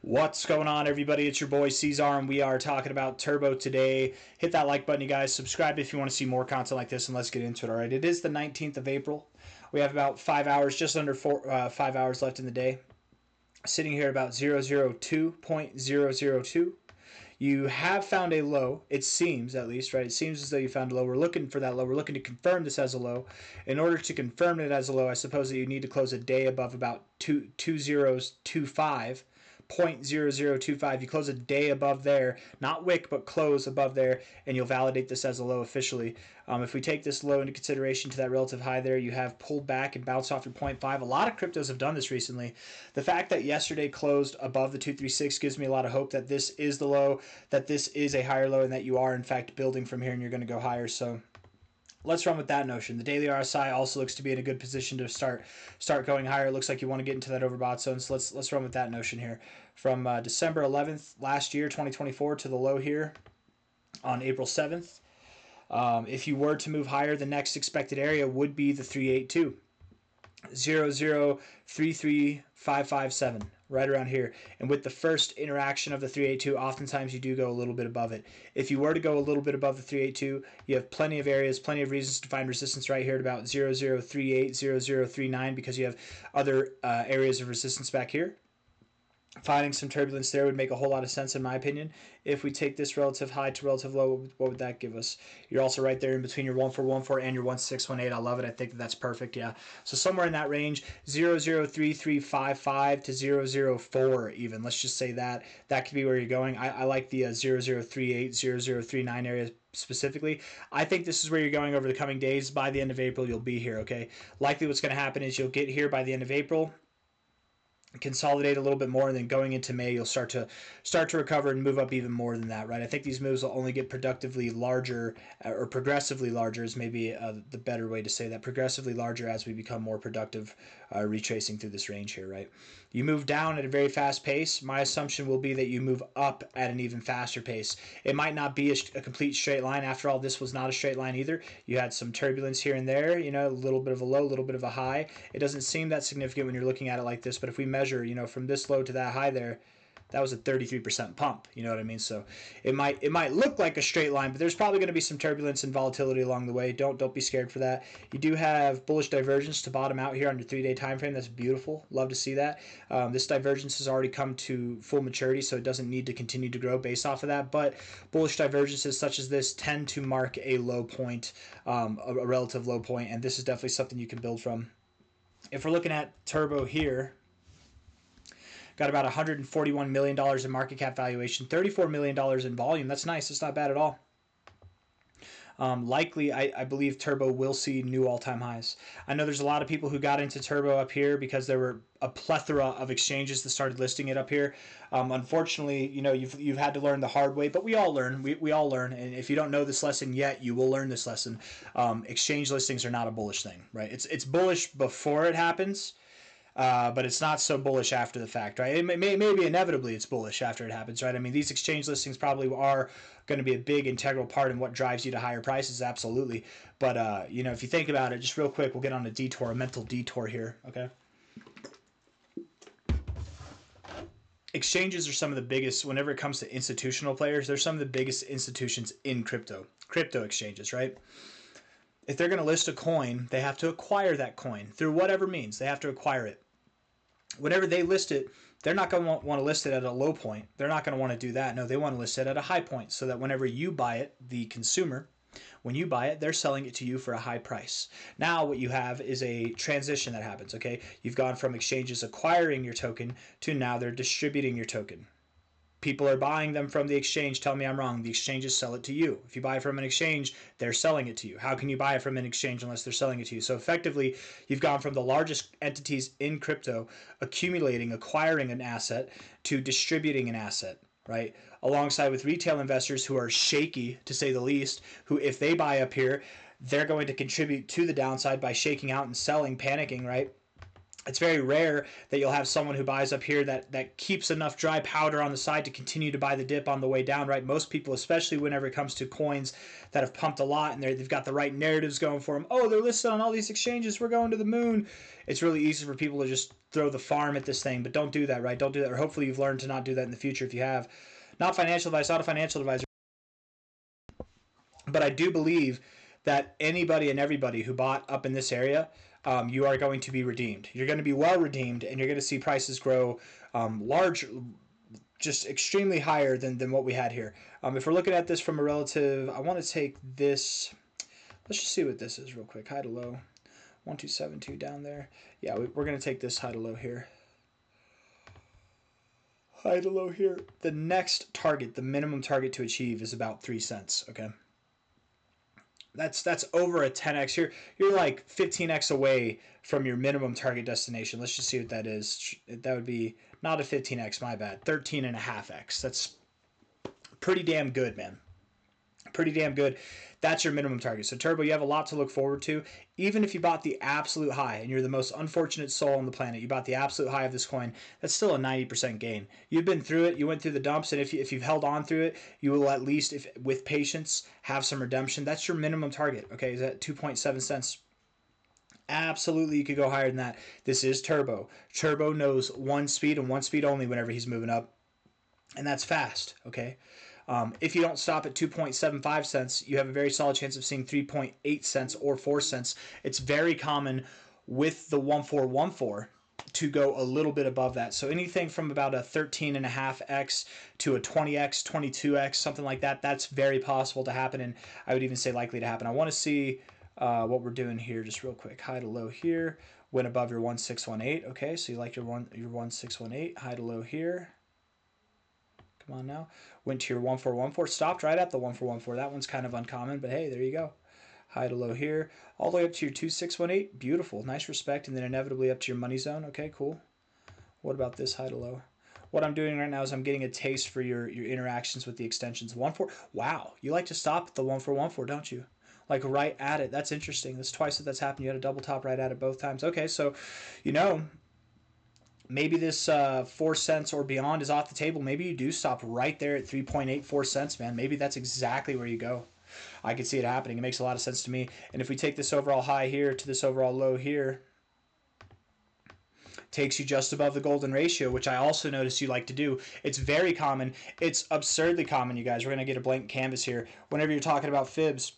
What's going on, everybody? It's your boy C-Zar, and we are talking about Turbo today. Hit that like button, you guys. Subscribe if you want to see more content like this, and let's get into it. All right, it is the 19th of April. We have about 5 hours, just under 5 hours left in the day. Sitting here at about 002.002. You have found a low, it seems at least, right? It seems as though you found a low. We're looking for that low. We're looking to confirm this as a low. In order to confirm it as a low, I suppose that you need to close a day above about 2025. 0.0025. You close a day above there, not wick, but close above there, and you'll validate this as a low officially. If we take this low into consideration to that relative high there, you have pulled back and bounced off your 0.5. A lot of cryptos have done this recently. The fact that yesterday closed above the 236 gives me a lot of hope that this is the low, that this is a higher low, and that you are in fact building from here and you're going to go higher. So let's run with that notion. The daily RSI also looks to be in a good position to start going higher. It looks like you want to get into that overbought zone. So let's run with that notion here. From December 11th last year, 2024, to the low here on April 7th. If you were to move higher, the next expected area would be the 382. 0033557, right around here. And with the first interaction of the 382, oftentimes you do go a little bit above it. If you were to go a little bit above the 382, you have plenty of areas, plenty of reasons to find resistance right here at about 0038, 0039, because you have other areas of resistance back here. Finding some turbulence there would make a whole lot of sense in my opinion. If we take this relative high to relative low, what would that give us? You're also right there in between your 1414 and your 1618. I love it. I think that's perfect. Yeah. So somewhere in that range, 003355 to 004 even. Let's just say that. That could be where you're going. I like the 0038, 0039 area specifically. I think this is where you're going over the coming days. By the end of April, you'll be here, okay? Likely what's going to happen is you'll get here by the end of April, consolidate a little bit more, and then going into May you'll start to recover and move up even more than that, right? I think these moves will only get productively larger, or progressively larger is maybe the better way to say that, progressively larger as we become more productive retracing through this range here, right? You move down at a very fast pace. My assumption will be that you move up at an even faster pace. It might not be a complete straight line. After all, this was not a straight line either. You had some turbulence here and there, you know, a little bit of a low, a little bit of a high. It doesn't seem that significant when you're looking at it like this, but if we measure, you know, from this low to that high there, that was a 33% pump. You know what I mean? So it might look like a straight line, but there's probably going to be some turbulence and volatility along the way. Don't be scared for that. You do have bullish divergence to bottom out here on your 3-day time frame. That's beautiful. Love to see that. This divergence has already come to full maturity, so it doesn't need to continue to grow based off of that. But bullish divergences such as this tend to mark a low point, a relative low point, and this is definitely something you can build from. If we're looking at Turbo here, got about $141 million in market cap valuation, $34 million in volume. That's nice. That's not bad at all. Likely, I believe Turbo will see new all-time highs. I know there's a lot of people who got into Turbo up here because there were a plethora of exchanges that started listing it up here. Unfortunately, you know, you've had to learn the hard way, but we all learn. We all learn, and if you don't know this lesson yet, you will learn this lesson. Exchange listings are not a bullish thing, right? It's bullish before it happens. But it's not so bullish after the fact, right? Maybe inevitably it's bullish after it happens, right? I mean, these exchange listings probably are going to be a big integral part in what drives you to higher prices, absolutely. But, you know, if you think about it, just real quick, we'll get on a mental detour here, okay? Exchanges are some of the biggest, whenever it comes to institutional players, they're some of the biggest institutions in crypto exchanges, right? If they're going to list a coin, they have to acquire that coin through whatever means. They have to acquire it. Whenever they list it, they're not going to want to list it at a low point. They're not going to want to do that. No, they want to list it at a high point so that whenever you buy it, the consumer, when you buy it, they're selling it to you for a high price. Now what you have is a transition that happens, okay? You've gone from exchanges acquiring your token to now they're distributing your token. People are buying them from the exchange. Tell me I'm wrong. The exchanges sell it to you. If you buy it from an exchange, they're selling it to you. How can you buy it from an exchange unless they're selling it to you? So effectively, you've gone from the largest entities in crypto acquiring an asset to distributing an asset, right? Alongside with retail investors who are shaky, to say the least, who if they buy up here, they're going to contribute to the downside by shaking out and selling, panicking, right? It's very rare that you'll have someone who buys up here that keeps enough dry powder on the side to continue to buy the dip on the way down, right? Most people, especially whenever it comes to coins that have pumped a lot and they've got the right narratives going for them. Oh, they're listed on all these exchanges. We're going to the moon. It's really easy for people to just throw the farm at this thing, but don't do that, right? Don't do that. Or hopefully you've learned to not do that in the future if you have. Not financial advice, not a financial advisor. But I do believe that anybody and everybody who bought up in this area, you are going to be redeemed. You're going to be well redeemed, and you're going to see prices grow large, just extremely higher than what we had here. If we're looking at this from a relative, I want to take this. Let's just see what this is real quick. High to low, 1272 down there. Yeah, we're going to take this high to low here. High to low here. The next target, the minimum target to achieve, is about 3 cents. Okay. That's over a 10x. You're like 15x away from your minimum target destination. Let's just see what that is. That would be not a 15x, my bad. 13.5x. That's pretty damn good, man. Pretty damn good. That's your minimum target. So Turbo, you have a lot to look forward to. Even if you bought the absolute high and you're the most unfortunate soul on the planet, you bought the absolute high of this coin, that's still a 90% gain. You've been through it. You went through the dumps, and if you've held on through it, you will at least, if with patience, have some redemption. That's your minimum target. Okay, is that 2.7 cents? Absolutely, you could go higher than that. This is Turbo. Turbo knows one speed and one speed only whenever he's moving up, and that's fast. Okay. If you don't stop at 2.75 cents, you have a very solid chance of seeing 3.8 cents or 4 cents. It's very common with the 1414 to go a little bit above that. So anything from about a 13.5x to a 20x, 22x, something like that, that's very possible to happen, and I would even say likely to happen. I want to see what we're doing here just real quick. High to low here, went above your 1618. Okay, so you like your 1618. High to low here. Come on now. Went to your 1414. Stopped right at the 1414. That one's kind of uncommon, but hey, there you go. High to low here. All the way up to your 2618. Beautiful. Nice respect. And then inevitably up to your money zone. Okay, cool. What about this high to low? What I'm doing right now is I'm getting a taste for your interactions with the extensions. 14. Wow. You like to stop at the 1414, don't you? Like right at it. That's interesting. That's twice that that's happened. You had a double top right at it both times. Okay, so, maybe this 4 cents or beyond is off the table. Maybe you do stop right there at 3.84 cents, man. Maybe that's exactly where you go. I could see it happening. It makes a lot of sense to me. And if we take this overall high here to this overall low here, takes you just above the golden ratio, which I also notice you like to do. It's very common. It's absurdly common, you guys. We're going to get a blank canvas here. Whenever you're talking about fibs,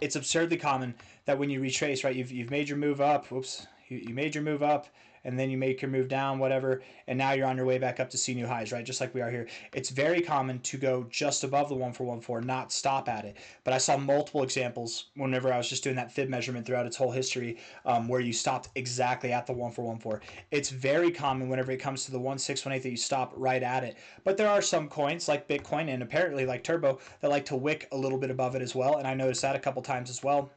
it's absurdly common that when you retrace, right, you've made your move up. Whoops. You made your move up, and then you make your move down, whatever, and now you're on your way back up to see new highs, right? Just like we are here. It's very common to go just above the 1414, not stop at it. But I saw multiple examples whenever I was just doing that fib measurement throughout its whole history, where you stopped exactly at the 1414. It's very common whenever it comes to the 1618 that you stop right at it. But there are some coins like Bitcoin and apparently like Turbo that like to wick a little bit above it as well, and I noticed that a couple times as well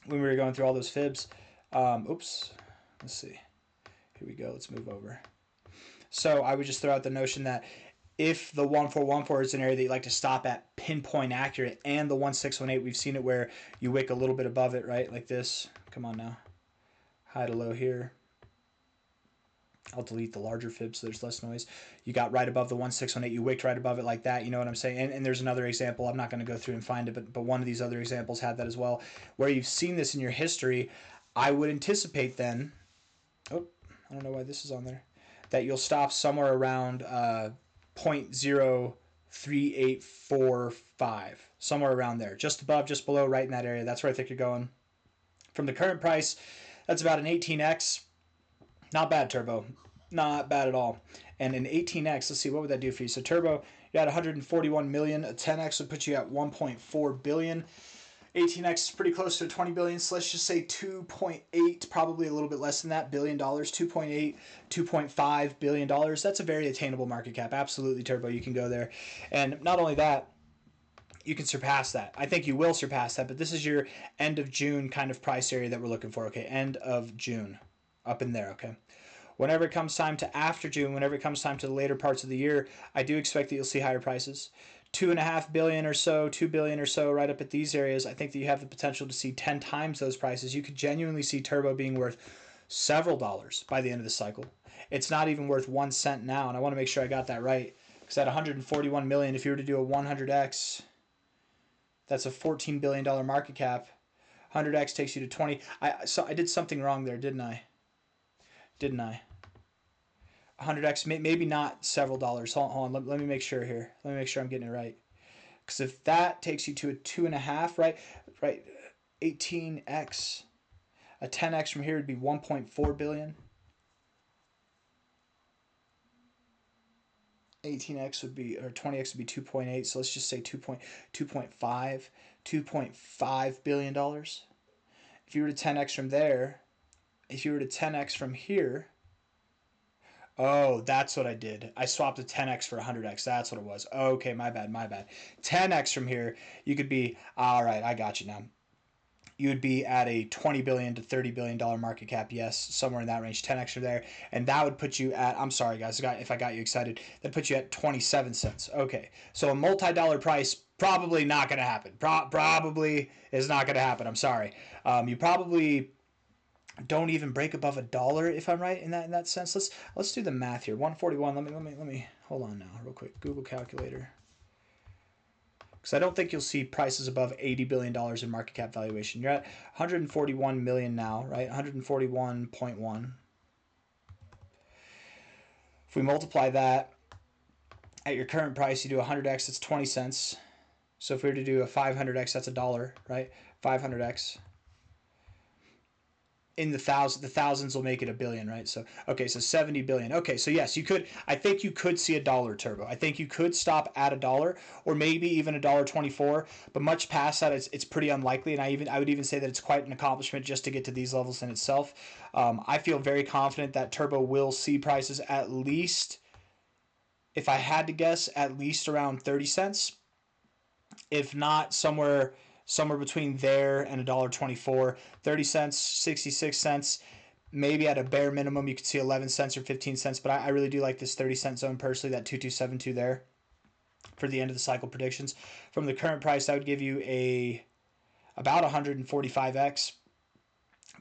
when we were going through all those fibs. Oops. Let's see. Here we go. Let's move over. So I would just throw out the notion that if the 1414 is an area that you like to stop at pinpoint accurate, and the 1618, we've seen it where you wick a little bit above it, right? Like this. Come on now. High to low here. I'll delete the larger fibs so there's less noise. You got right above the 1618. You wicked right above it like that. You know what I'm saying? And there's another example. I'm not going to go through and find it, but one of these other examples had that as well, where you've seen this in your history. I would anticipate then, I don't know why this is on there, that you'll stop somewhere around 0.03845, somewhere around there, just above, just below, right in that area. That's where I think you're going. From the current price, that's about an 18x. Not bad, Turbo. Not bad at all. And an 18x, let's see, what would that do for you? So Turbo, you had 141 million. A 10x would put you at 1.4 billion. 18x is pretty close to 20 billion, so let's just say 2.8, probably a little bit less than that, $billion, 2.8, 2.5 billion dollars. That's a very attainable market cap. Absolutely, Turbo, you can go there. And not only that, you can surpass that. I think you will surpass that, but this is your end of June kind of price area that we're looking for, okay? End of June, up in there, okay? Whenever it comes time to after June, whenever it comes time to the later parts of the year, I do expect that you'll see higher prices. 2.5 billion or so, 2 billion or so, right up at these areas. I think that you have the potential to see 10 times those prices. You could genuinely see Turbo being worth several dollars by the end of the cycle. It's not even worth 1 cent now, and I want to make sure I got that right. Because at 141 million, if you were to do a 100x, that's a $14 billion market cap. 100x takes you to 20. So I did something wrong there, didn't I? 100x, maybe not several dollars. Hold on. Let me make sure here. Let me make sure I'm getting it right. Because if that takes you to a 2.5, right, 18x, a 10x from here would be 1.4 billion. 18x would be, or 20x would be 2.8. So let's just say 2.5 billion dollars. If you were to 10x from there, if you were to 10x from here, oh, that's what I did. I swapped a 10x for 100x. That's what it was. Okay, my bad. 10x from here, you could be, all right, I got you now. You would be at a $20 billion to $30 billion market cap, yes, somewhere in that range, 10x from there. And that would put you at, I'm sorry, guys, if I got you excited, that'd put you at 27 cents. Okay, so a multi-dollar price, probably not going to happen. Probably is not going to happen. I'm sorry. You probably don't even break above $1 if I'm right in that sense. Let's do the math here. 141. Let me hold on now real quick. Google calculator. Because I don't think you'll see prices above $80 billion in market cap valuation. You're at 141 million now, right? 141.1. If we multiply that at your current price, you do 100x, that's 20 cents. So if we were to do a 500x, that's $1, right? 500x. In the thousands will make it a billion, right? So, okay, so 70 billion. Okay, so yes, I think you could see $1 turbo. I think you could stop at $1 or maybe even $1.24, but much past that, it's pretty unlikely. And I would even say that it's quite an accomplishment just to get to these levels in itself. I feel very confident that turbo will see prices at least, if I had to guess, at least around 30 cents. If not, somewhere between there and $1.24, 30 cents, 66 cents, maybe at a bare minimum you could see 11 cents or 15 cents, but I really do like this 30 cent zone personally, that 2272 there for the end of the cycle predictions. From the current price, that would give you about 145x.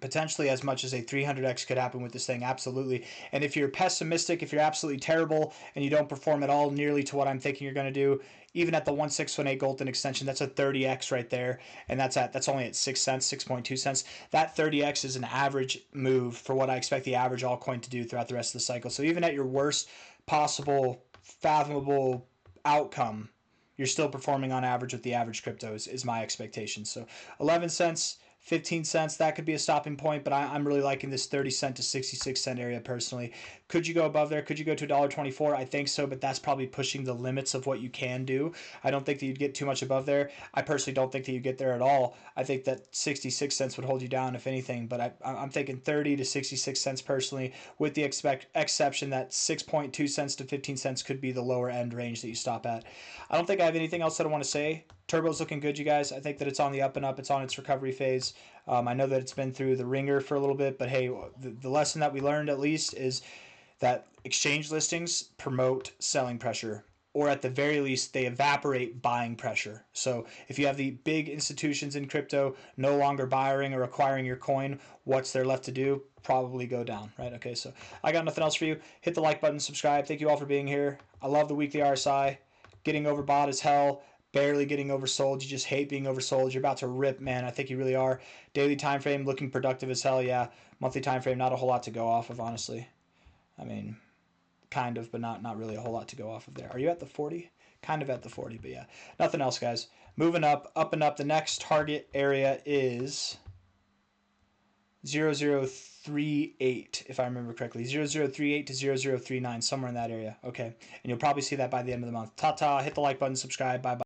Potentially as much as a 300x could happen with this thing, absolutely. And if you're pessimistic, if you're absolutely terrible and you don't perform at all nearly to what I'm thinking you're going to do, even at the 1618 Golden extension, that's a 30x right there, and that's only at 6 cents, 6.2 cents. That 30x is an average move for what I expect the average altcoin to do throughout the rest of the cycle. So even at your worst possible fathomable outcome, you're still performing on average with the average crypto is my expectation. So 11 cents, 15 cents, that could be a stopping point, but I'm really liking this 30 cent to 66 cent area personally. Could you go above there? Could you go to $1.24? I think so, but that's probably pushing the limits of what you can do. I don't think that you'd get too much above there. I personally don't think that you get there at all. I think that 66 cents would hold you down, if anything, but I'm thinking 30 to 66 cents personally, with the exception that 6.2 cents to 15 cents could be the lower end range that you stop at. I don't think I have anything else that I want to say. Turbo's looking good, you guys. I think that it's on the up and up. It's on its recovery phase. I know that it's been through the ringer for a little bit, but hey, the lesson that we learned at least is that exchange listings promote selling pressure, or at the very least, they evaporate buying pressure. So if you have the big institutions in crypto no longer buying or acquiring your coin, what's there left to do? Probably go down, right? Okay, so I got nothing else for you. Hit the like button, subscribe. Thank you all for being here. I love the weekly RSI. Getting overbought as hell. Barely getting oversold. You just hate being oversold. You're about to rip, man. I think you really are. Daily time frame looking productive as hell. Yeah. Monthly time frame, not a whole lot to go off of, honestly. I mean, kind of, but not really a whole lot to go off of there. Are you at the 40? Kind of at the 40, but yeah. Nothing else, guys. Moving up and up. The next target area is 0038, if I remember correctly. 0038 to 0039, somewhere in that area. Okay. And you'll probably see that by the end of the month. Ta-ta. Hit the like button, subscribe. Bye-bye.